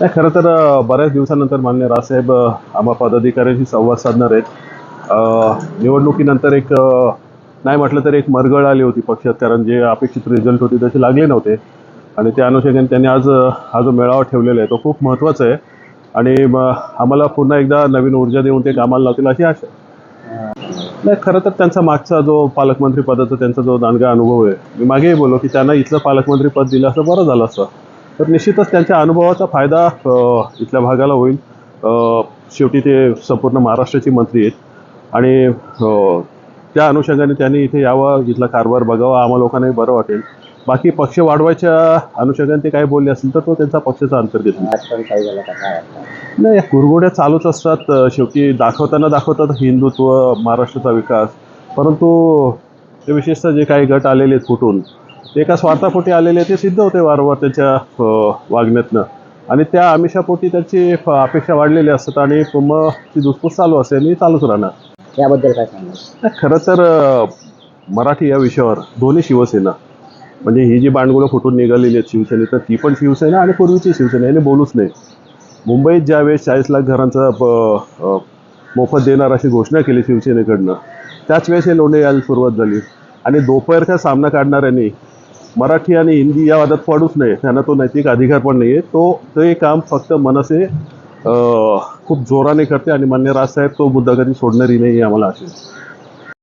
नाही, खरं तर बऱ्याच दिवसानंतर मान्य राजसाहेब आम्हा पदाधिकाऱ्यांशी संवाद साधणार आहेत. निवडणुकीनंतर एक नाही म्हटलं तर एक मरगळ आली होती पक्षात, कारण जे अपेक्षित रिझल्ट होते तसे लागले नव्हते. आणि त्या अनुषंगाने त्यांनी आज हा जो मेळावा ठेवलेला आहे तो खूप महत्त्वाचा आहे. आणि आम्हाला पुन्हा एकदा नवीन ऊर्जा देऊन ते कामाला लावतील अशी आशा आहे. नाही, खरं तर त्यांचा मागचा जो पालकमंत्री पदाचा त्यांचा जो दांडगा अनुभव आहे, मी मागेही बोललो की त्यांना इथलं पालकमंत्री पद दिलं असं बरं झालं असतं. तर निश्चितच त्यांच्या अनुभवाचा फायदा इथल्या भागाला होईल. शेवटी ते संपूर्ण महाराष्ट्राचे मंत्री आहेत आणि त्या अनुषंगाने त्यांनी इथे यावं, इथला कारभार बघावा, आम्हा लोकांनाही बरं वाटेल. बाकी पक्ष वाढवायच्या अनुषंगाने ते काय बोलले असेल तर तो त्यांचा पक्षाचा अंतर्गत आहे. राजकारण काही झालं का काय वाटतं? नाही, या कुरघोड्या चालूच असतात. शेवटी दाखवतात हिंदुत्व, महाराष्ट्राचा विकास. परंतु ते विशेषतः जे काही गट आलेले आहेत फुटून, ते एका स्वार्थापोटी आलेले ते सिद्ध होते वारंवार त्यांच्या वागण्यातनं. आणि त्या आमिषापोटी त्यांची अपेक्षा वाढलेली असतात आणि मग ती धुसफूस चालू असते आणि चालूच राहणार. याबद्दल काय सांगाल? नाही, खरं तर मराठी या विषयावर दोन्ही शिवसेना, म्हणजे ही जी बांडगुळं फुटून निघालेली आहेत शिवसेनेत, तर ती पण शिवसेना आणि पूर्वीची शिवसेना याने बोलूच नाही. मुंबईत ज्यावेळेस 40 लाख घरांचा मोफत देणार अशी घोषणा केली शिवसेनेकडनं, त्याच वेळेस हे लोंढे यायला सुरुवात झाली. आणि दोपहरचा सामना काढणाऱ्यांनी मराठी आणि हिंदी या वादात पडूच नये, त्यांना तो नैतिक अधिकार पण नाही आहे. ते काम फक्त मनसे खूप जोराने करते आणि मान्य राजसाहेब तो मुद्दा कधी सोडणारही नाही, आम्हाला असेल.